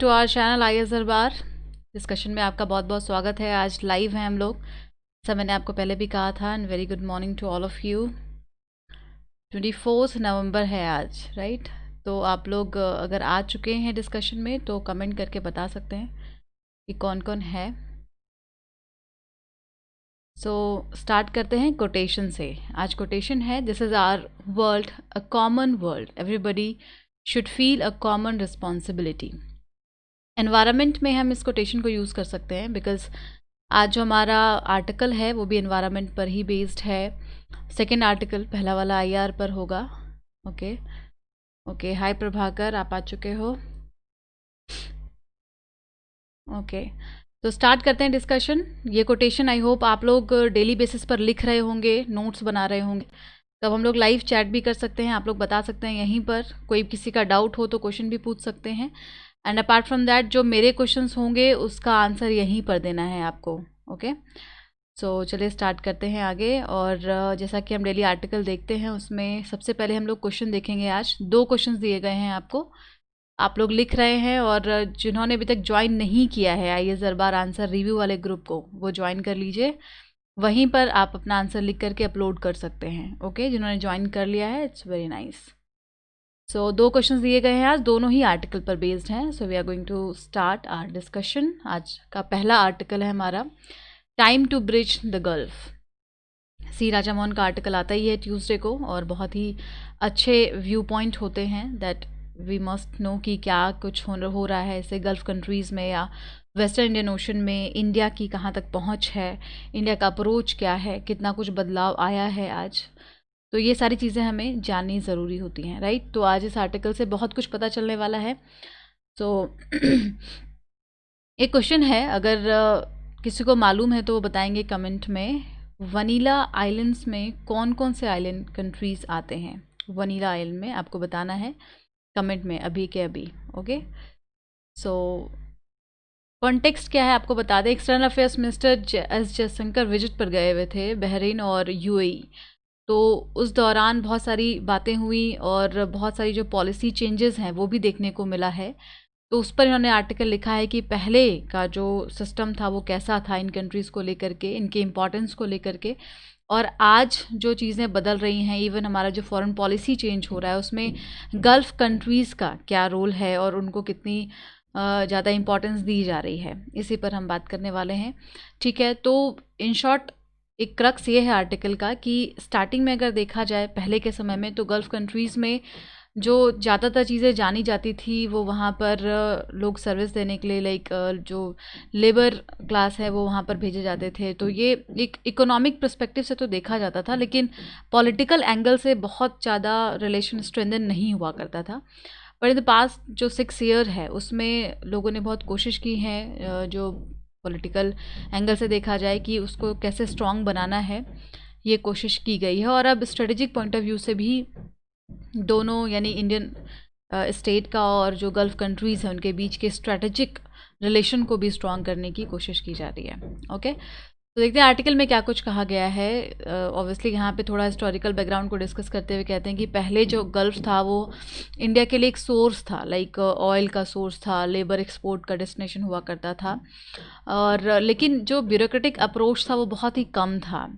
To our channel IAS दरबार discussion में आपका बहुत बहुत स्वागत है। आज लाइव हैं हम लोग। सब मैंने आपको पहले भी कहा था। And very good morning to all of you. 24 नवंबर है आज, राइट? तो आप लोग अगर आ चुके हैं डिस्कशन में तो कमेंट करके बता सकते हैं कि कौन कौन है। सो स्टार्ट करते हैं कोटेशन से। आज कोटेशन है, this is our world, a common world, everybody should feel a common responsibility. Environment में हम इस कोटेशन को यूज़ कर सकते हैं बिकॉज आज जो हमारा आर्टिकल है वो भी एनवायरनमेंट पर ही बेस्ड है। सेकंड आर्टिकल पहला वाला IR पर होगा। ओके ओके, हाय प्रभाकर, आप आ चुके हो। ओके, तो स्टार्ट करते हैं डिस्कशन। ये कोटेशन आई होप आप लोग डेली बेसिस पर लिख रहे होंगे, नोट्स बना रहे होंगे। तब हम लोग लाइव चैट भी कर सकते हैं, आप लोग बता सकते हैं यहीं पर। कोई किसी का डाउट हो तो क्वेश्चन भी पूछ सकते हैं। एंड अपार्ट फ्रॉम दैट जो मेरे क्वेश्चंस होंगे उसका आंसर यहीं पर देना है आपको। ओके, सो चलिए स्टार्ट करते हैं आगे। और जैसा कि हम डेली आर्टिकल देखते हैं उसमें सबसे पहले हम लोग क्वेश्चन देखेंगे। आज 2 क्वेश्चंस दिए गए हैं आपको, आप लोग लिख रहे हैं। और जिन्होंने अभी तक ज्वाइन नहीं किया है IAS दरबार आंसर रिव्यू वाले ग्रुप को, वो ज्वाइन कर लीजिए। वहीं पर आप अपना आंसर लिख करके अपलोड कर सकते हैं। ओके, जिन्होंने ज्वाइन कर लिया है, it's very nice. So 2 questions दिए गए हैं आज, दोनों ही आर्टिकल पर बेस्ड हैं। So we are going to start our discussion. आज का पहला आर्टिकल है हमारा time to bridge the gulf. C Raja Mohan का आर्टिकल आता ही है ट्यूसडे को, और बहुत ही अच्छे व्यू पॉइंट होते हैं दैट वी मस्ट नो कि क्या कुछ हो रहा है ऐसे गल्फ़ कंट्रीज़ में या वेस्टर्न इंडियन ओशन में। इंडिया की कहाँ तक पहुँच है, इंडिया का अप्रोच क्या है, कितना कुछ बदलाव आया है आज। तो ये सारी चीज़ें हमें जाननी ज़रूरी होती हैं, राइट? तो आज इस आर्टिकल से बहुत कुछ पता चलने वाला है। तो एक क्वेश्चन है, अगर किसी को मालूम है तो वो बताएंगे कमेंट में। वनीला आइलैंड्स में कौन कौन से आइलैंड कंट्रीज़ आते हैं? वनीला आइलैंड में आपको बताना है कमेंट में अभी के अभी। ओके, सो कॉन्टेक्स्ट क्या है आपको बता दें। External affairs minister S Jaishankar visit पर गए हुए थे बहरीन और UAE। तो उस दौरान बहुत सारी बातें हुई और बहुत सारी जो पॉलिसी चेंजेस हैं वो भी देखने को मिला है। तो उस पर इन्होंने आर्टिकल लिखा है कि पहले का जो सिस्टम था वो कैसा था इन कंट्रीज़ को लेकर के, इनके इम्पोर्टेंस को लेकर के, और आज जो चीज़ें बदल रही हैं। इवन हमारा जो फॉरेन पॉलिसी चेंज हो रहा है उसमें गल्फ़ कंट्रीज़ का क्या रोल है और उनको कितनी ज़्यादा इम्पोर्टेंस दी जा रही है, इसी पर हम बात करने वाले हैं। ठीक है, तो इन शॉर्ट एक क्रक्स ये है आर्टिकल का कि स्टार्टिंग में अगर देखा जाए पहले के समय में तो गल्फ़ कंट्रीज़ में जो ज़्यादातर चीज़ें जानी जाती थी वो वहाँ पर लोग सर्विस देने के लिए, लाइक जो लेबर क्लास है वो वहाँ पर भेजे जाते थे। तो ये एक इकोनॉमिक पर्सपेक्टिव से तो देखा जाता था, लेकिन पॉलिटिकल एंगल से बहुत ज़्यादा रिलेशन स्ट्रेंथन नहीं हुआ करता था। बट इन द पास्ट जो 6 ईयर है उसमें लोगों ने बहुत कोशिश की है, जो पॉलिटिकल एंगल से देखा जाए कि उसको कैसे स्ट्रॉन्ग बनाना है, ये कोशिश की गई है। और अब स्ट्रेटेजिक पॉइंट ऑफ व्यू से भी दोनों यानी इंडियन स्टेट का और जो गल्फ़ कंट्रीज़ हैं उनके बीच के स्ट्रेटेजिक रिलेशन को भी स्ट्रॉन्ग करने की कोशिश की जा रही है। ओके, तो देखते हैं आर्टिकल में क्या कुछ कहा गया है। ऑब्वियसली यहाँ पे थोड़ा हिस्टोरिकल बैकग्राउंड को डिस्कस करते हुए कहते हैं कि पहले जो गल्फ़ था वो इंडिया के लिए एक सोर्स था, लाइक ऑयल का सोर्स था, लेबर एक्सपोर्ट का डेस्टिनेशन हुआ करता था। और लेकिन जो ब्यूरोक्रेटिक अप्रोच था वो बहुत ही कम था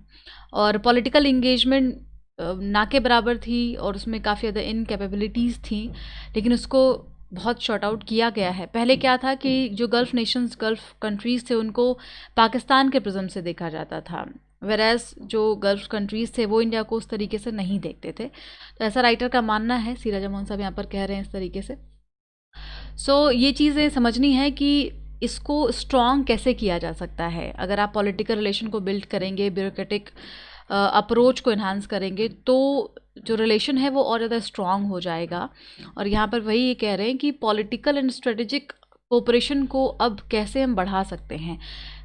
और पॉलिटिकल इंगेजमेंट ना के बराबर थी और उसमें काफ़ी ज़्यादा इनकैपेबिलिटीज़ थी, लेकिन उसको बहुत शॉर्ट आउट किया गया है। पहले क्या था कि जो गल्फ़ नेशंस, गल्फ़ कंट्रीज़ थे उनको पाकिस्तान के प्रिज्म से देखा जाता था, वेरएज़ जो गल्फ़ कंट्रीज़ थे वो इंडिया को उस तरीके से नहीं देखते थे। तो ऐसा राइटर का मानना है, सी राजा मोहन साहब यहाँ पर कह रहे हैं इस तरीके से। सो ये चीज़ें समझनी है कि इसको स्ट्रॉन्ग कैसे किया जा सकता है। अगर आप पॉलिटिकल रिलेशन को बिल्ड करेंगे, ब्यूरोक्रेटिक अप्रोच को इन्हांस करेंगे तो जो रिलेशन है वो और ज़्यादा स्ट्रॉन्ग हो जाएगा। और यहाँ पर वही ये कह रहे हैं कि पॉलिटिकल एंड स्ट्रेटेजिक कोऑपरेशन को अब कैसे हम बढ़ा सकते हैं।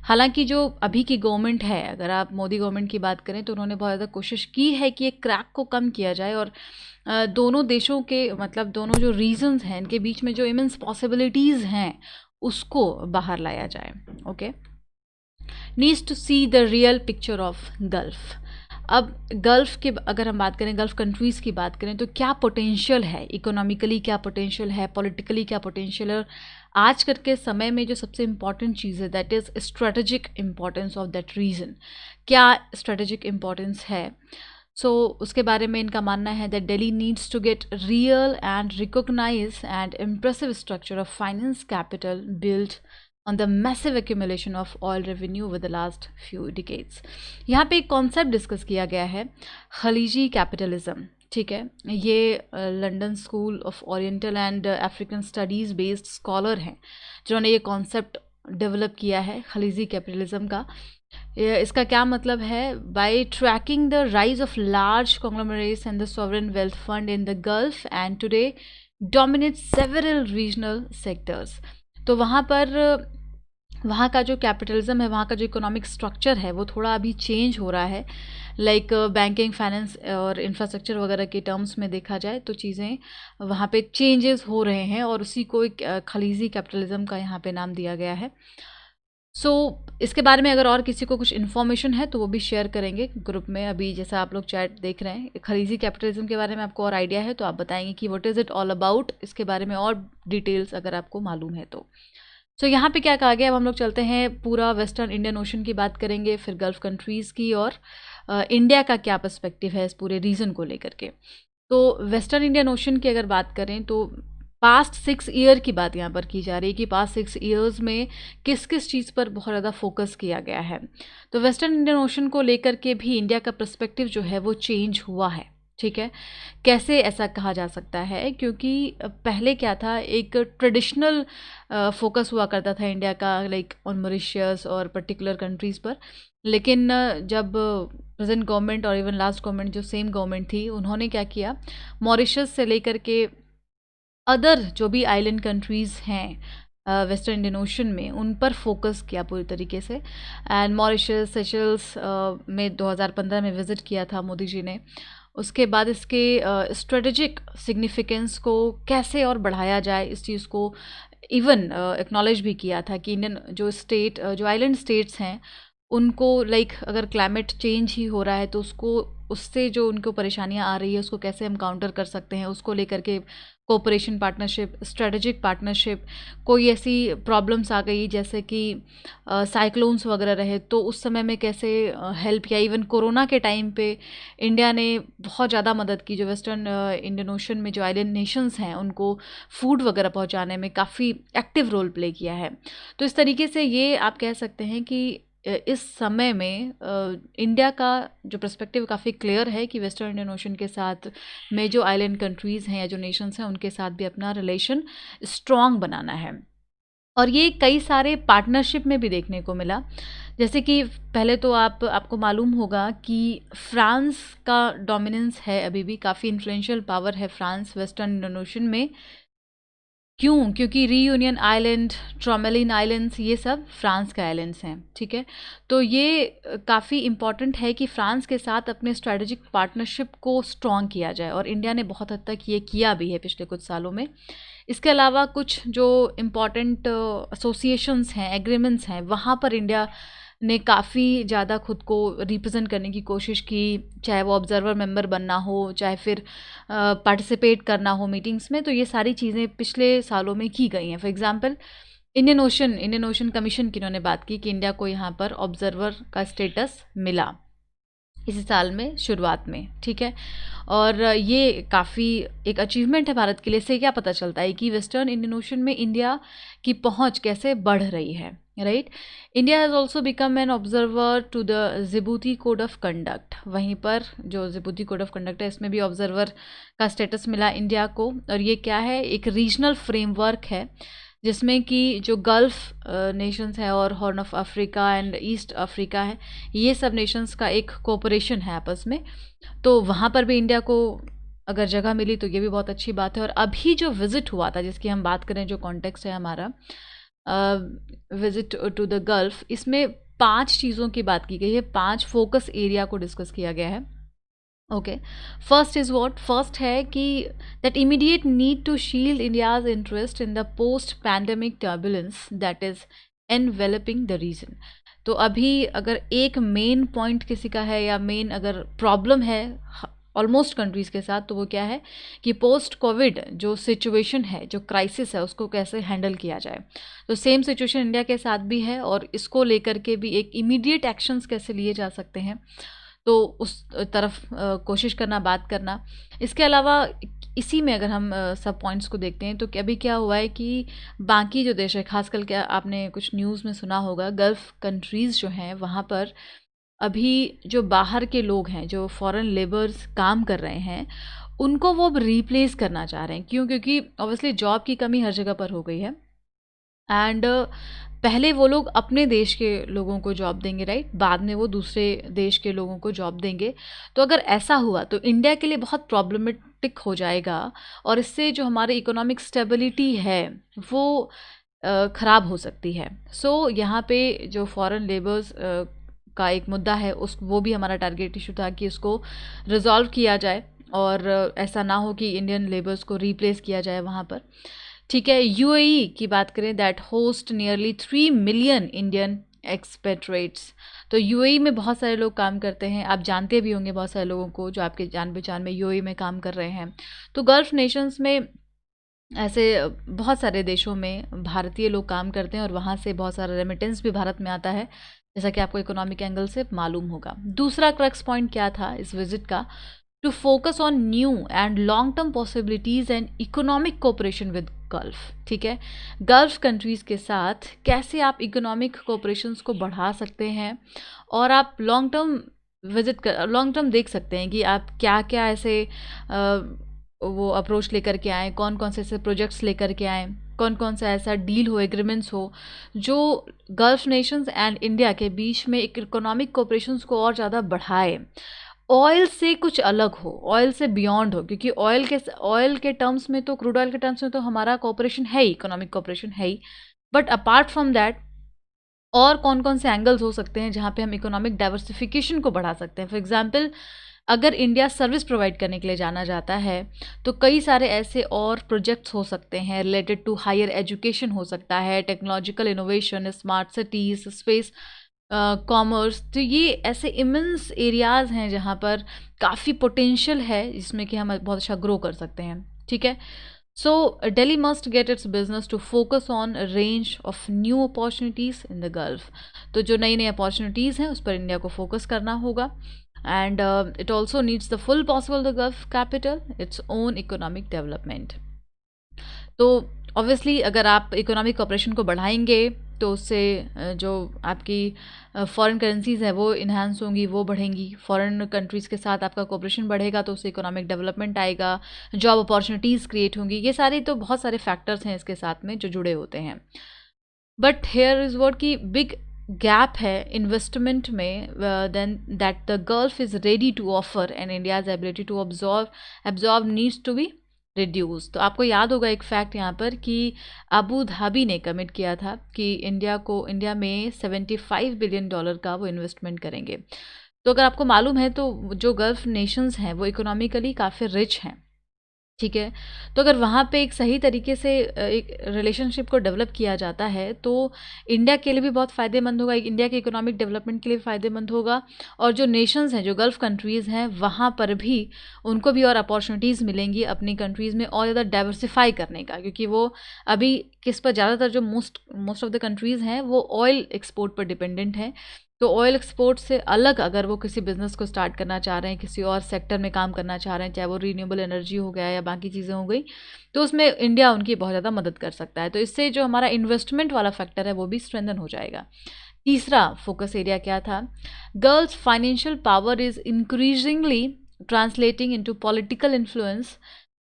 हालांकि जो अभी की गवर्नमेंट है, अगर आप मोदी गवर्नमेंट की बात करें तो उन्होंने बहुत ज़्यादा कोशिश की है कि एक क्रैक को कम किया जाए और दोनों देशों के, मतलब दोनों जो रीजन्स हैं इनके बीच में जो इमेंस पॉसिबिलिटीज़ हैं उसको बाहर लाया जाए। Okay, needs to see the real picture of Gulf. अब गल्फ़ के अगर हम बात करें, गल्फ़ कंट्रीज़ की बात करें, तो क्या पोटेंशियल है, इकोनॉमिकली क्या पोटेंशियल है, पॉलिटिकली क्या पोटेंशियल है, और आज कर के समय में जो सबसे इम्पॉर्टेंट चीज़ है that is strategic importance of that region, क्या स्ट्रेटेजिक इम्पॉर्टेंस है। सो उसके बारे में इनका मानना है that Delhi needs to get real and recognise and impressive structure of finance capital build on the massive accumulation of oil revenue over the last few decades। यहाँ पे एक कॉन्सेप्ट डिस्कस किया गया है, खलीजी कैपिटलिज्म। ठीक है, ये London school of oriental and African studies based scholar हैं जिन्होंने ये कॉन्सेप्ट डेवलप किया है खलीजी कैपिटलिज्म का। इसका क्या मतलब है, by tracking the rise of large conglomerates and the sovereign wealth fund in the Gulf and today dominate several regional sectors. तो वहाँ का जो कैपिटलिज्म है, वहाँ का जो इकोनॉमिक स्ट्रक्चर है, वो थोड़ा अभी चेंज हो रहा है। लाइक बैंकिंग, फाइनेंस और इंफ्रास्ट्रक्चर वगैरह के टर्म्स में देखा जाए तो चीज़ें वहाँ पे चेंजेस हो रहे हैं, और उसी को एक खलीजी कैपिटलिज्म का यहाँ पे नाम दिया गया है। इसके बारे में अगर और किसी को कुछ इन्फॉर्मेशन है तो वो भी शेयर करेंगे ग्रुप में। अभी जैसा आप लोग चैट देख रहे हैं, खलीजी कैपिटलिज्म के बारे में आपको और आइडिया है तो आप बताएंगे कि what is it all about, इसके बारे में और डिटेल्स अगर आपको मालूम है तो। यहाँ पे क्या कहा गया, अब हम लोग चलते हैं, पूरा वेस्टर्न इंडियन ओशन की बात करेंगे, फिर गल्फ़ कंट्रीज़ की, और इंडिया का क्या पर्सपेक्टिव है इस पूरे रीजन को लेकर के। तो वेस्टर्न इंडियन ओशन की अगर बात करें तो पास्ट 6 ईयर की बात यहाँ पर की जा रही है कि पास्ट 6 ईयर्स में किस किस चीज़ पर बहुत ज़्यादा फोकस किया गया है। तो वेस्टर्न इंडियन ओशन को लेकर के भी इंडिया का पर्सपेक्टिव जो है वो चेंज हुआ है। ठीक है, कैसे ऐसा कहा जा सकता है, क्योंकि पहले क्या था, एक ट्रेडिशनल फोकस हुआ करता था इंडिया का, लाइक ऑन मॉरिशस और पर्टिकुलर कंट्रीज़ पर। लेकिन जब प्रेजेंट गवर्नमेंट और इवन लास्ट गवर्नमेंट जो सेम गवर्नमेंट थी, उन्होंने क्या किया, मॉरिशस से लेकर के अदर जो भी आइलैंड कंट्रीज़ हैं वेस्टर्न इंडियन ओशन में, उन पर फोकस किया पूरी तरीके से। एंड मॉरिशस, सेशल्स में 2015 में विज़िट किया था मोदी जी ने। उसके बाद इसके स्ट्रेटेजिक सिग्निफिकेंस को कैसे और बढ़ाया जाए, इस चीज़ को इवन एक्नॉलेज भी किया था कि इंडियन जो आइलैंड स्टेट्स हैं उनको, लाइक अगर क्लाइमेट चेंज ही हो रहा है तो उससे जो उनको परेशानियां आ रही है उसको कैसे हम काउंटर कर सकते हैं, उसको लेकर के कोऑपरेशन पार्टनरशिप, स्ट्रेटेजिक पार्टनरशिप। कोई ऐसी प्रॉब्लम्स आ गई जैसे कि साइक्लोन्स वगैरह रहे तो उस समय में कैसे हेल्प किया। इवन कोरोना के टाइम पे इंडिया ने बहुत ज़्यादा मदद की, जो वेस्टर्न इंडियन ओशन में जो आइलैंड नेशंस हैं उनको फूड वगैरह पहुंचाने में काफ़ी एक्टिव रोल प्ले किया है। तो इस तरीके से ये आप कह सकते हैं कि इस समय में इंडिया का जो पर्सपेक्टिव काफ़ी क्लियर है कि वेस्टर्न इंडियन ओशन के साथ में जो आइलैंड कंट्रीज़ हैं या जो नेशंस हैं उनके साथ भी अपना रिलेशन स्ट्रॉन्ग बनाना है। और ये कई सारे पार्टनरशिप में भी देखने को मिला, जैसे कि पहले तो आपको मालूम होगा कि फ्रांस का डोमिनेंस है, अभी भी काफ़ी इन्फ्लुएंशियल पावर है फ्रांस वेस्टर्न इंडियन ओशन में। क्यों? क्योंकि रीयूनियन आइलैंड, ट्रोमेलिन आइलैंड्स, ये सब फ्रांस के आइलैंड्स हैं। ठीक है, तो ये काफ़ी इम्पॉर्टेंट है कि फ्रांस के साथ अपने स्ट्रेटेजिक पार्टनरशिप को स्ट्रॉन्ग किया जाए, और इंडिया ने बहुत हद तक ये किया भी है पिछले कुछ सालों में। इसके अलावा कुछ जो इम्पॉर्टेंट एसोसिएशंस हैं, एग्रीमेंट्स हैं, वहाँ पर इंडिया ने काफ़ी ज़्यादा खुद को रिप्रेजेंट करने की कोशिश की, चाहे वो ऑब्जर्वर मेंबर बनना हो, चाहे फिर पार्टिसिपेट करना हो मीटिंग्स में। तो ये सारी चीज़ें पिछले सालों में की गई हैं। For example Indian ocean commission की इन्होंने बात की कि इंडिया को यहाँ पर ऑब्जर्वर का स्टेटस मिला इसी साल में शुरुआत में। ठीक है, और ये काफ़ी एक अचीवमेंट है भारत के लिए। इससे क्या पता चलता है कि वेस्टर्न इंडियन ओशन में इंडिया की पहुंच कैसे बढ़ रही है। Right, India has also become an observer to the Djibouti code of conduct. वहीं पर जो जिबूती कोड ऑफ कंडक्ट है, इसमें भी ऑब्जर्वर का स्टेटस मिला इंडिया को। और ये क्या है, एक रीजनल फ्रेमवर्क है जिसमें कि जो गल्फ़ नेशंस है और horn of Africa and east Africa है, ये सब नेशंस का एक कोऑपरेशन है आपस में। तो वहाँ पर भी इंडिया को अगर जगह मिली तो ये भी बहुत अच्छी बात है। और अभी जो विज़िट हुआ था, जिसकी हम बात करें, जो कॉन्टेक्स्ट है हमारा विज़िट टू द गल्फ़, इसमें 5 चीज़ों की बात की गई है, 5 फोकस एरिया को डिस्कस किया गया है। Okay, first is what, first है कि that immediate need to shield India's interest in the post pandemic turbulence that is enveloping the region. तो अभी अगर एक मेन पॉइंट किसी का है या मेन अगर प्रॉब्लम है ऑलमोस्ट कंट्रीज़ के साथ, तो वो क्या है कि पोस्ट कोविड जो सिचुएशन है, जो क्राइसिस है, उसको कैसे हैंडल किया जाए। तो सेम सिचुएशन इंडिया के साथ भी है और इसको लेकर के भी एक इमीडिएट एक्शंस कैसे लिए जा सकते हैं, तो उस तरफ कोशिश करना, बात करना। इसके अलावा इसी में अगर हम सब पॉइंट्स को देखते हैं तो अभी क्या हुआ है कि बाकी जो देश है, खासकर क्या आपने कुछ न्यूज़ में सुना होगा, गल्फ़ कंट्रीज़ जो हैं वहाँ पर अभी जो बाहर के लोग हैं, जो फॉरेन लेबर्स काम कर रहे हैं, उनको वो अब रिप्लेस करना चाह रहे हैं। क्यों? क्योंकि ऑब्वियसली जॉब की कमी हर जगह पर हो गई है एंड पहले वो लोग अपने देश के लोगों को जॉब देंगे, राइट, बाद में वो दूसरे देश के लोगों को जॉब देंगे। तो अगर ऐसा हुआ तो इंडिया के लिए बहुत प्रॉब्लमेटिक हो जाएगा और इससे जो हमारी इकोनॉमिक स्टेबिलिटी है वो ख़राब हो सकती है। सो यहाँ पे जो फॉरेन लेबर्स का एक मुद्दा है, उस वो भी हमारा टारगेट इशू था कि उसको रिजॉल्व किया जाए और ऐसा ना हो कि इंडियन लेबर्स को रिप्लेस किया जाए वहाँ पर। ठीक है, यूएई की बात करें, that host nearly 3 million Indian expatriates. तो यूएई में बहुत सारे लोग काम करते हैं, आप जानते भी होंगे बहुत सारे लोगों को जो आपके जान पहचान में यूएई में काम कर रहे हैं। तो गल्फ़ नेशंस में ऐसे बहुत सारे देशों में भारतीय लोग काम करते हैं और वहाँ से बहुत सारा रेमिटेंस भी भारत में आता है, जैसा कि आपको इकोनॉमिक एंगल से मालूम होगा। दूसरा क्रक्स पॉइंट क्या था इस विजिट का? To focus on new and long term possibilities and economic cooperation with Gulf. ठीक है, गल्फ़ कंट्रीज़ के साथ कैसे आप इकोनॉमिक कोऑपरेशंस को बढ़ा सकते हैं और आप लॉन्ग टर्म लॉन्ग टर्म देख सकते हैं कि आप क्या क्या ऐसे वो अप्रोच लेकर के आएँ, कौन कौन से ऐसे प्रोजेक्ट्स लेकर के आएँ, कौन कौन सा ऐसा डील हो, एग्रीमेंट्स हो जो गल्फ़ नेशंस एंड इंडिया के बीच में एक इकोनॉमिक कोऑपरेशंस को और ज़्यादा बढ़ाए। ऑयल से कुछ अलग हो, ऑयल से बियॉन्ड हो, क्योंकि ऑयल के टर्म्स में तो, क्रूड ऑयल के टर्म्स में तो हमारा कोऑपरेशन है ही, इकोनॉमिक कोऑपरेशन है ही, बट अपार्ट फ्रॉम दैट और कौन कौन से एंगल्स हो सकते हैं जहाँ पे हम इकोनॉमिक डाइवर्सिफिकेशन को बढ़ा सकते हैं। फॉर एग्जांपल, अगर इंडिया सर्विस प्रोवाइड करने के लिए जाना जाता है तो कई सारे ऐसे और प्रोजेक्ट्स हो सकते हैं, रिलेटेड टू हायर एजुकेशन हो सकता है, technological innovation, smart cities, space, commerce. तो ये ऐसे इमेंस एरियाज़ हैं जहाँ पर काफ़ी पोटेंशियल है, जिसमें कि हम बहुत अच्छा ग्रो कर सकते हैं। ठीक है, सो Delhi must get its business to focus on a range of new opportunities in the Gulf। तो जो नई नई अपॉर्चुनिटीज़ हैं उस पर इंडिया को फोकस करना होगा and it also needs the full possible the gulf capital its own economic development. तो ऑब्वियसली अगर आप इकोनॉमिक कोऑपरेशन को बढ़ाएंगे तो उससे जो आपकी फॉरेन करेंसीज़ है वो इन्हांस होंगी, वो बढ़ेंगी। फॉरेन कंट्रीज़ के साथ आपका कोऑपरेशन बढ़ेगा तो उससे इकोनॉमिक डेवलपमेंट आएगा, जॉब अपॉर्चुनिटीज़ क्रिएट होंगी। ये सारे तो बहुत सारे फैक्टर्स हैं इसके साथ में जो जुड़े होते हैं। बट हेयर इज़ वर्ड की बिग गैप है इन्वेस्टमेंट में then that the Gulf is ready to offer and India's ability to absorb needs to be reduce. तो आपको याद होगा एक फैक्ट यहाँ पर कि अबू धाबी ने कमिट किया था कि इंडिया में $75 बिलियन का वो इन्वेस्टमेंट करेंगे। तो अगर आपको मालूम है तो जो गल्फ नेशंस हैं वो इकोनॉमिकली काफ़ी रिच हैं। ठीक है, तो अगर वहाँ पे एक सही तरीके से एक रिलेशनशिप को डेवलप किया जाता है तो इंडिया के लिए भी बहुत फ़ायदेमंद होगा, इंडिया के इकोनॉमिक डेवलपमेंट के लिए फ़ायदेमंद होगा और जो नेशंस हैं, जो गल्फ़ कंट्रीज़ हैं, वहाँ पर भी उनको भी और अपॉर्चुनिटीज़ मिलेंगी अपनी कंट्रीज़ में और ज़्यादा डाइवर्सिफाई करने का, क्योंकि वो अभी किस पर ज़्यादातर जो मोस्ट ऑफ द कंट्रीज़ हैं वो ऑयल एक्सपोर्ट पर डिपेंडेंट हैं। तो ऑयल एक्सपोर्ट से अलग अगर वो किसी बिज़नेस को स्टार्ट करना चाह रहे हैं, किसी और सेक्टर में काम करना चाह रहे हैं, चाहे वो रीन्यूएबल एनर्जी हो गया या बाकी चीज़ें हो गई, तो उसमें इंडिया उनकी बहुत ज़्यादा मदद कर सकता है। तो इससे जो हमारा इन्वेस्टमेंट वाला फैक्टर है वो भी स्ट्रेंथन हो जाएगा। तीसरा फोकस एरिया क्या था? Girls financial power is increasingly translating into political influence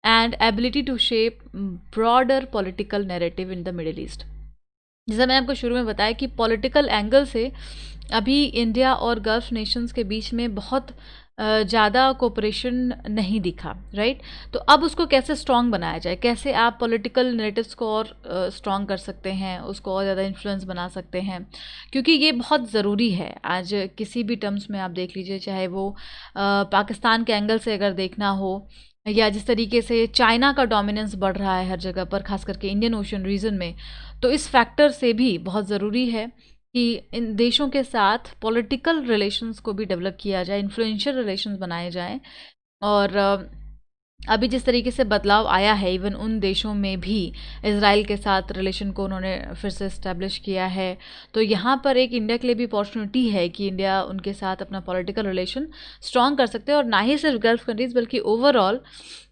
and ability to shape broader political narrative in the Middle East. जैसा मैंने आपको शुरू में बताया कि पॉलिटिकल एंगल से अभी इंडिया और गल्फ़ नेशंस के बीच में बहुत ज़्यादा कोऑपरेशन नहीं दिखा, राइट। तो अब उसको कैसे स्ट्रॉन्ग बनाया जाए, कैसे आप पॉलिटिकल नैरेटिव्स को और स्ट्रॉन्ग कर सकते हैं, उसको और ज़्यादा इन्फ्लुएंस बना सकते हैं, क्योंकि ये बहुत ज़रूरी है। आज किसी भी टर्म्स में आप देख लीजिए, चाहे वो पाकिस्तान के एंगल से अगर देखना हो या जिस तरीके से चाइना का डोमिनेंस बढ़ रहा है हर जगह पर, खास करके इंडियन ओशन रीजन में, तो इस फैक्टर से भी बहुत ज़रूरी है कि इन देशों के साथ पॉलिटिकल रिलेशंस को भी डेवलप किया जाए, इन्फ्लुएंशियल रिलेशंस बनाए जाएं। और अभी जिस तरीके से बदलाव आया है इवन उन देशों में भी इज़राइल के साथ रिलेशन को उन्होंने फिर से इस्टेब्लिश किया है, तो यहाँ पर एक इंडिया के लिए भी अपॉर्चुनिटी है कि इंडिया उनके साथ अपना पॉलिटिकल रिलेशन स्ट्रॉन्ग कर सकते हैं। और ना ही सिर्फ गल्फ कंट्रीज़ बल्कि ओवरऑल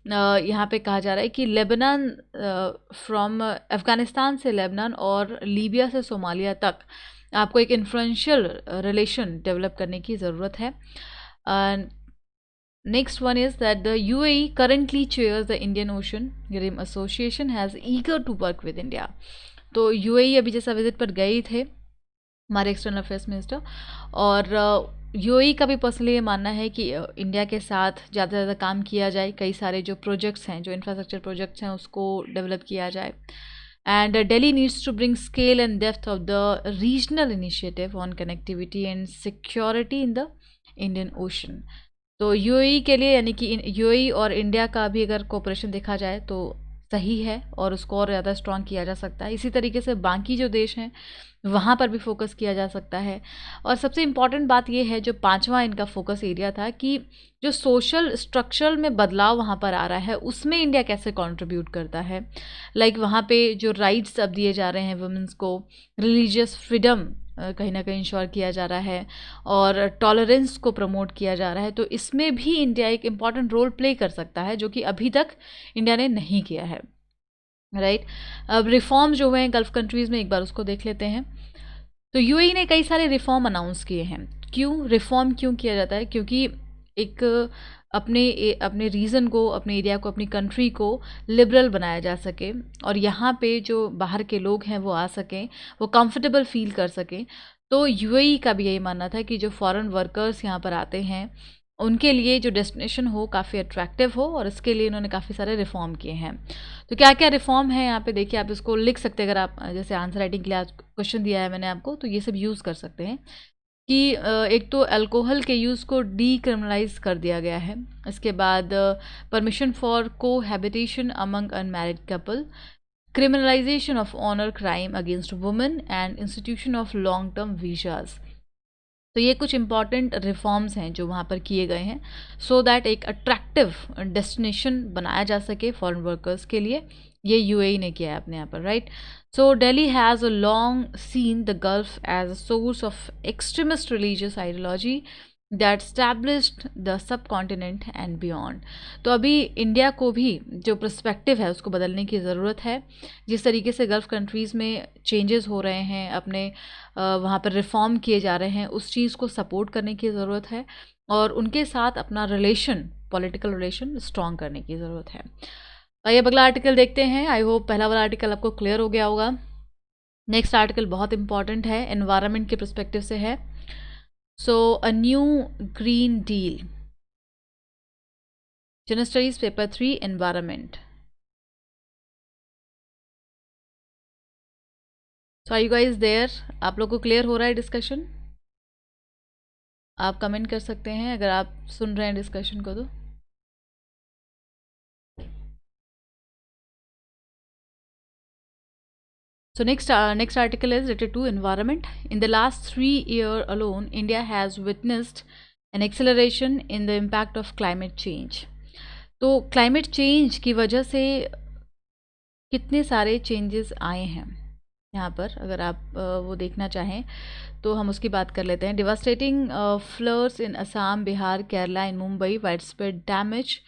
यहाँ पे कहा जा रहा है कि लेबनान, फ्रॉम अफ़गानिस्तान से लेबनान और लीबिया से सोमालिया तक आपको एक इन्फ्लुएंशियल रिलेशन डेवलप करने की ज़रूरत है। Next one is that the UAE currently chairs the Indian Ocean Rim Association, has eager to work with India. तो UAE अभी जैसा विजिट पर गए थे हमारे एक्सटर्नल अफेयर्स मिनिस्टर, और UAE का भी पर्सनली ये मानना है कि इंडिया के साथ ज़्यादा से ज़्यादा काम किया जाए, कई सारे जो प्रोजेक्ट्स हैं, जो इंफ्रास्ट्रक्चर प्रोजेक्ट्स हैं उसको डेवलप किया जाए। And Delhi needs to bring scale and depth of the regional initiative on connectivity and security in the Indian Ocean. तो यूएई के लिए, यानी कि यूएई और इंडिया का भी अगर कोऑपरेशन देखा जाए तो सही है और उसको और ज़्यादा स्ट्रॉन्ग किया जा सकता है। इसी तरीके से बाकी जो देश हैं वहाँ पर भी फोकस किया जा सकता है। और सबसे इम्पॉर्टेंट बात ये है, जो पांचवा इनका फोकस एरिया था, कि जो सोशल स्ट्रक्चरल में बदलाव वहाँ पर आ रहा है उसमें इंडिया कैसे कंट्रीब्यूट करता है। लाइक वहाँ पे जो राइट्स अब दिए जा रहे हैं वुमेंस को, रिलीजियस फ्रीडम कहीं ना कहीं इंश्योर किया जा रहा है और टॉलरेंस को प्रमोट किया जा रहा है, तो इसमें भी इंडिया एक इम्पॉर्टेंट रोल प्ले कर सकता है, जो कि अभी तक इंडिया ने नहीं किया है। राइट, अब रिफॉर्म जो हुए हैं गल्फ कंट्रीज़ में, एक बार उसको देख लेते हैं। तो यूएई ने कई सारे रिफॉर्म अनाउंस किए हैं। रिफॉर्म क्यों किया जाता है? क्योंकि एक अपने रीजन को, अपने एरिया को, अपनी कंट्री को लिबरल बनाया जा सके और यहाँ पे जो बाहर के लोग हैं वो आ सकें, वो कंफर्टेबल फील कर सकें। तो यूएई का भी यही मानना था कि जो फॉरेन वर्कर्स यहाँ पर आते हैं उनके लिए जो डेस्टिनेशन हो काफ़ी अट्रैक्टिव हो, और इसके लिए इन्होंने काफ़ी सारे रिफॉर्म किए हैं। तो क्या क्या रिफॉर्म है यहाँ पे देखिए, आप इसको लिख सकते हैं। अगर आप जैसे आंसर राइटिंग के लिए क्वेश्चन दिया है मैंने आपको, तो ये सब यूज़ कर सकते हैं कि एक तो अल्कोहल के यूज़ को डीक्रिमिनलाइज कर दिया गया है। इसके बाद permission for cohabitation among unmarried couple, criminalization of honor crime against women and institution of long term visas। तो ये कुछ इंपॉर्टेंट रिफॉर्म्स हैं जो वहाँ पर किए गए हैं, सो दैट एक अट्रैक्टिव डेस्टिनेशन बनाया जा सके फॉरेन वर्कर्स के लिए। ये यूएई ने किया है अपने यहाँ पर। Right, so Delhi has a long seen the Gulf as a source of extremist religious ideology that established the subcontinent and beyond. तो अभी इंडिया को भी जो पर्सपेक्टिव है उसको बदलने की ज़रूरत है। जिस तरीके से गल्फ़ कंट्रीज़ में चेंजेस हो रहे हैं, अपने वहाँ पर रिफॉर्म किए जा रहे हैं, उस चीज़ को सपोर्ट करने की ज़रूरत है और उनके साथ अपना रिलेशन, पॉलिटिकल रिलेशन स्ट्रॉन्ग करने की ज़रूरत है। आइए अब अगला आर्टिकल देखते हैं। आई होप पहला वाला आर्टिकल आपको क्लियर हो गया होगा। नेक्स्ट आर्टिकल बहुत इंपॉर्टेंट है, एनवायरनमेंट के पर्सपेक्टिव से है। So, a new green deal. General Studies Paper 3 Environment. So, are you guys there? आप लोग को क्लियर हो रहा है डिस्कशन? आप कमेंट कर सकते हैं अगर आप सुन रहे हैं डिस्कशन को। तो So next article is related to environment. In the last 3 years alone, India has witnessed an acceleration in the impact of climate change. तो क्लाइमेट चेंज की वजह से कितने सारे चेंजेस आए हैं यहाँ पर, अगर आप वो देखना चाहें तो हम उसकी बात कर लेते हैं। Devastating floods in Assam, Bihar, Kerala and Mumbai, wide spread damage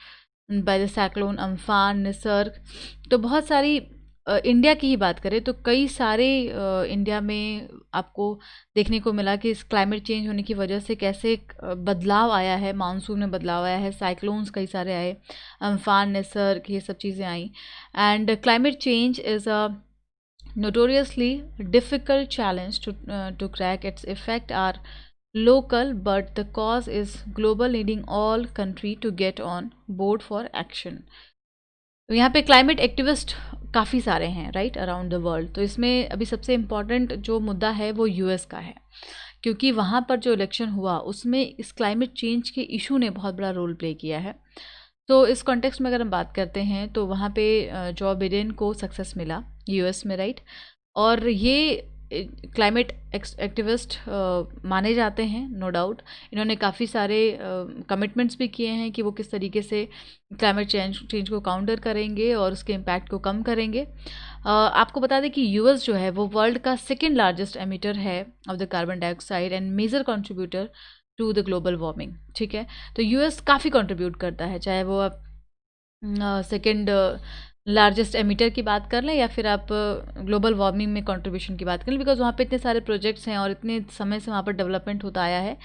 by the cyclone Amphan, Nisarga. तो बहुत सारी इंडिया की ही बात करें तो कई सारे इंडिया में आपको देखने को मिला कि इस क्लाइमेट चेंज होने की वजह से कैसे बदलाव आया है, मानसून में बदलाव आया है, साइक्लोन्स कई सारे आए, अम्फान, निसर्ग, ये सब चीज़ें आई। And climate change is a notoriously difficult challenge to crack. Its effect are local, but the cause is global, needing all country to get on board for action. तो यहाँ पे क्लाइमेट एक्टिविस्ट काफ़ी सारे हैं राइट अराउंड द वर्ल्ड। तो इसमें अभी सबसे इम्पॉर्टेंट जो मुद्दा है वो यूएस का है, क्योंकि वहाँ पर जो इलेक्शन हुआ उसमें इस क्लाइमेट चेंज के इशू ने बहुत बड़ा रोल प्ले किया है। तो इस कॉन्टेक्स्ट में अगर हम बात करते हैं तो वहाँ पे जो बिडेन को सक्सेस मिला यूएस में, राइट। और ये क्लाइमेट एक्टिविस्ट माने जाते हैं, नो डाउट। इन्होंने काफ़ी सारे कमिटमेंट्स भी किए हैं कि वो किस तरीके से क्लाइमेट चेंज को काउंटर करेंगे और उसके इम्पैक्ट को कम करेंगे। आपको बता दें कि यूएस जो है वो वर्ल्ड का सेकेंड लार्जेस्ट एमिटर है of the carbon dioxide and major contributor to the global warming. ठीक है, तो यूएस काफ़ी कंट्रीब्यूट करता है, चाहे वो आप सेकेंड लार्जेस्ट एमिटर की बात कर लें या फिर आप ग्लोबल वार्मिंग में कंट्रीब्यूशन की बात कर लें, बिकॉज वहाँ पे इतने सारे प्रोजेक्ट्स हैं और इतने समय से वहाँ पर डेवलपमेंट होता आया है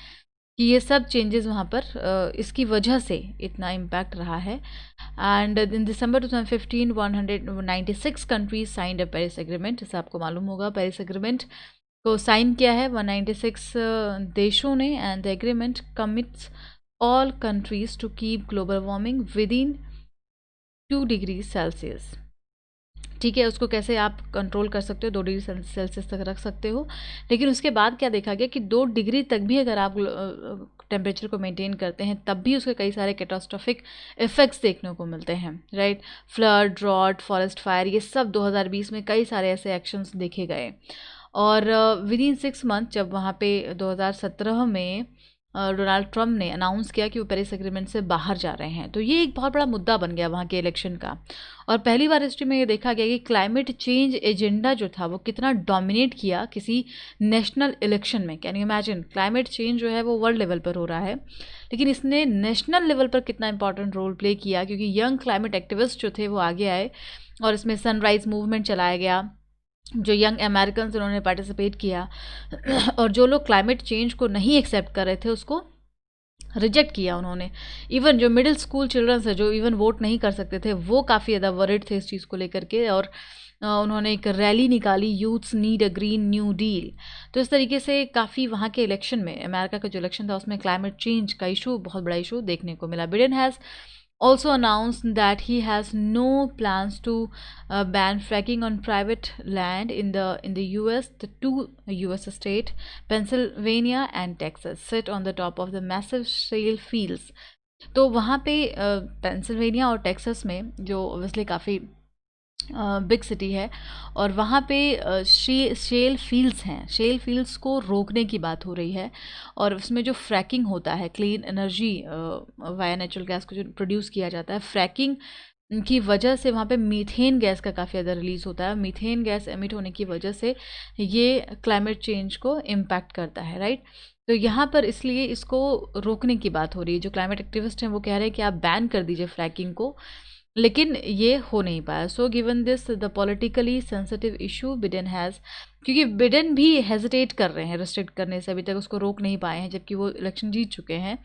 कि ये सब चेंजेस वहाँ पर इसकी वजह से इतना इम्पैक्ट रहा है। And in December 2015 196 countries signed a Paris agreement. जैसे आपको मालूम होगा, पेरिस एग्रीमेंट को साइन किया है 196 देशों ने, and the agreement commits all countries to keep global warming within 2 degree Celsius. ठीक है, उसको कैसे आप कंट्रोल कर सकते हो, 2 डिग्री सेल्सियस तक रख सकते हो। लेकिन उसके बाद क्या देखा गया कि 2 डिग्री तक भी अगर आप टेम्परेचर को मेंटेन करते हैं तब भी उसके कई सारे कैटास्ट्रोफिक इफ़ेक्ट्स देखने को मिलते हैं, right. Flood, drought, forest fire, ये सब 2020 में कई सारे ऐसे एक्शंस देखे गए। और विद इन 6 मंथ जब वहाँ पे 2017 में डोनाल्ड ट्रम्प ने अनाउंस किया कि वो पेरिस एग्रीमेंट से बाहर जा रहे हैं, तो ये एक बहुत बड़ा मुद्दा बन गया वहाँ के इलेक्शन का। और पहली बार हिस्ट्री में ये देखा गया कि क्लाइमेट चेंज एजेंडा जो था वो कितना डोमिनेट किया किसी नेशनल इलेक्शन में। Can you imagine, climate change जो है वो वर्ल्ड लेवल पर हो रहा है, लेकिन इसने नेशनल लेवल पर कितना इंपॉर्टेंट रोल प्ले किया, क्योंकि यंग क्लाइमेट एक्टिविस्ट जो थे वो आगे आए और इसमें सनराइज मूवमेंट चलाया गया। जो यंग अमेरिकन उन्होंने पार्टिसिपेट किया और जो लोग क्लाइमेट चेंज को नहीं एक्सेप्ट कर रहे थे उसको रिजेक्ट किया उन्होंने। इवन जो मिडिल स्कूल चिल्ड्रंस है जो इवन वोट नहीं कर सकते थे वो काफ़ी ज़्यादा वरिड थे इस चीज़ को लेकर के, और उन्होंने एक रैली निकाली, youths need a green new deal. तो इस तरीके से काफ़ी वहाँ के इलेक्शन में, अमेरिका का जो इलेक्शन था उसमें क्लाइमेट चेंज का इशू, बहुत बड़ा इशू देखने को मिला। Biden has also announced that he has no plans to ban fracking on private land in the US. The 2 US states, Pennsylvania and Texas, sit on the top of the massive shale fields. तो वहाँ पे Pennsylvania और Texas में जो obviously काफ़ी big city है और वहाँ पे शेल फील्ड्स हैं, शेल फील्ड्स को रोकने की बात हो रही है। और उसमें जो फ्रैकिंग होता है, clean energy via natural gas को जो प्रोड्यूस किया जाता है, फ्रैकिंग की वजह से वहाँ पे मीथेन गैस का काफ़ी ज़्यादा रिलीज़ होता है। मीथेन गैस एमिट होने की वजह से ये क्लाइमेट चेंज को इम्पैक्ट करता है, राइट। तो यहाँ पर इसलिए इसको रोकने की बात हो रही है। जो क्लाइमेट एक्टिविस्ट हैं वो कह रहे हैं कि आप बैन कर दीजिए फ्रैकिंग को, लेकिन ये हो नहीं पाया। So given this the politically sensitive issue, Biden has, क्योंकि बिडेन भी हेजिटेट कर रहे हैं रिस्ट्रिक्ट करने से, अभी तक उसको रोक नहीं पाए हैं जबकि वो इलेक्शन जीत चुके हैं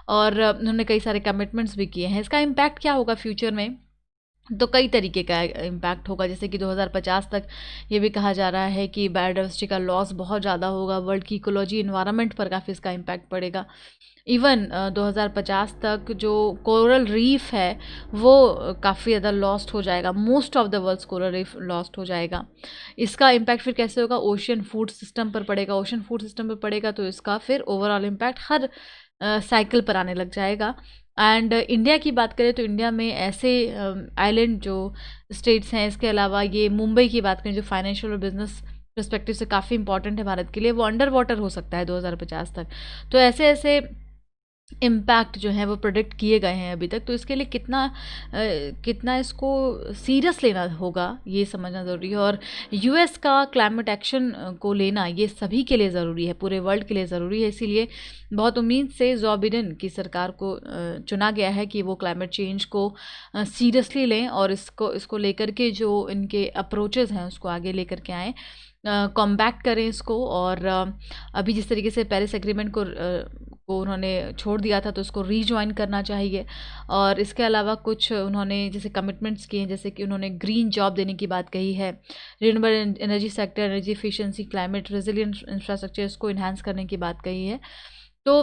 और उन्होंने कई सारे कमिटमेंट्स भी किए हैं। इसका इम्पैक्ट क्या होगा फ्यूचर में, तो कई तरीके का इम्पैक्ट होगा। जैसे कि 2050 तक ये भी कहा जा रहा है कि बायोडाइवर्सिटी का लॉस बहुत ज़्यादा होगा, वर्ल्ड की इकोलॉजी इन्वायरमेंट पर काफ़ी इसका इम्पैक्ट पड़ेगा। इवन 2050 तक जो कोरल रीफ है वो काफ़ी ज़्यादा लॉस्ट हो जाएगा, most of the world's coral reef lost हो जाएगा। इसका इम्पैक्ट फिर कैसे होगा, ओशन फूड सिस्टम पर पड़ेगा। ओशन फूड सिस्टम पर पड़ेगा तो इसका फिर ओवरऑल इम्पैक्ट हर साइकिल पर आने लग जाएगा। एंड इंडिया की बात करें तो इंडिया में ऐसे आइलैंड जो स्टेट्स हैं, इसके अलावा ये मुंबई की बात करें जो फाइनेंशियल और बिजनेस पर्सपेक्टिव से काफ़ी इंपॉर्टेंट है भारत के लिए, वो अंडर वाटर हो सकता है 2050 तक। तो ऐसे ऐसे इम्पैक्ट जो है वो प्रोडिक्ट किए गए हैं अभी तक। तो इसके लिए कितना इसको सीरियस लेना होगा ये समझना ज़रूरी है। और यूएस का क्लाइमेट एक्शन को लेना ये सभी के लिए ज़रूरी है, पूरे वर्ल्ड के लिए ज़रूरी है। इसीलिए बहुत उम्मीद से जो बिडेन की सरकार को चुना गया है कि वो क्लाइमेट चेंज को सीरियसली लें और इसको लेकर के जो इनके अप्रोचेज़ हैं उसको आगे लेकर के आएँ, कॉम्बैक्ट करें इसको। और अभी जिस तरीके से पेरिस एग्रीमेंट को उन्होंने छोड़ दिया था तो उसको रीजॉइन करना चाहिए। और इसके अलावा कुछ उन्होंने जैसे कमिटमेंट्स किए हैं, जैसे कि उन्होंने ग्रीन जॉब देने की बात कही है, renewable energy sector, energy efficiency, climate resilient infrastructure इसको इन्हांस करने की बात कही है। तो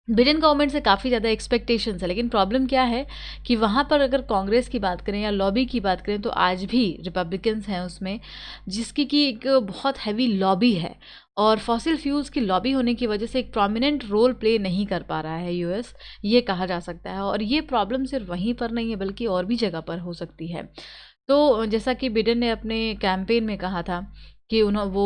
बिडेन गवर्नमेंट से काफ़ी ज़्यादा एक्सपेक्टेशंस है, लेकिन प्रॉब्लम क्या है कि वहाँ पर अगर कांग्रेस की बात करें या लॉबी की बात करें तो आज भी रिपब्लिकन्स हैं उसमें, जिसकी कि एक बहुत हैवी लॉबी है। और फॉसिल फ्यूल्स की लॉबी होने की वजह से एक प्रोमिनेंट रोल प्ले नहीं कर पा रहा है यूएस, ये कहा जा सकता है। और ये प्रॉब्लम सिर्फ वहीं पर नहीं है बल्कि और भी जगह पर हो सकती है। तो जैसा कि बिडेन ने अपने कैंपेन में कहा था कि वो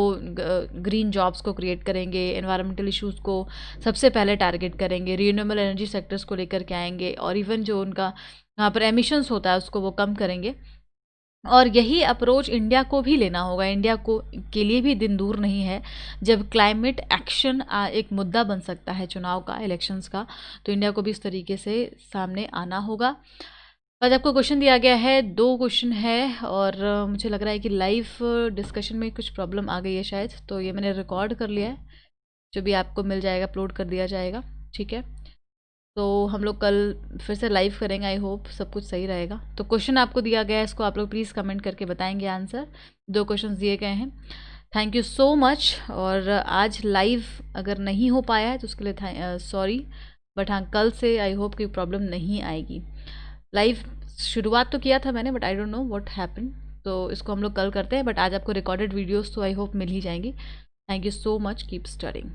ग्रीन जॉब्स को क्रिएट करेंगे, एनवायरमेंटल इश्यूज़ को सबसे पहले टारगेट करेंगे, रिन्यूएबल एनर्जी सेक्टर्स को लेकर के आएंगे, और इवन जो उनका वहाँ पर एमिशंस होता है उसको वो कम करेंगे। और यही अप्रोच इंडिया को भी लेना होगा। इंडिया को के लिए भी दिन दूर नहीं है जब क्लाइमेट एक्शन एक मुद्दा बन सकता है चुनाव का, इलेक्शंस का, तो इंडिया को भी इस तरीके से सामने आना होगा। आज आपको क्वेश्चन दिया गया है, 2 क्वेश्चन है, और मुझे लग रहा है कि लाइव डिस्कशन में कुछ प्रॉब्लम आ गई है शायद, तो ये मैंने रिकॉर्ड कर लिया है, जो भी आपको मिल जाएगा अपलोड कर दिया जाएगा, ठीक है। तो हम लोग कल फिर से लाइव करेंगे, आई होप सब कुछ सही रहेगा। तो क्वेश्चन आपको दिया गया है, इसको आप लोग प्लीज़ कमेंट करके बताएंगे आंसर। 2 क्वेश्चन दिए गए हैं। Thank you so much. और आज लाइव अगर नहीं हो पाया है तो उसके लिए सॉरी, बट हाँ कल से आई होप कोई प्रॉब्लम नहीं आएगी। लाइव शुरुआत तो किया था मैंने, but I don't know what happen, तो इसको हम लोग कल करते हैं। बट आज आपको रिकॉर्डेड वीडियोस तो आई होप मिल ही जाएंगी। Thank you so much, keep studying.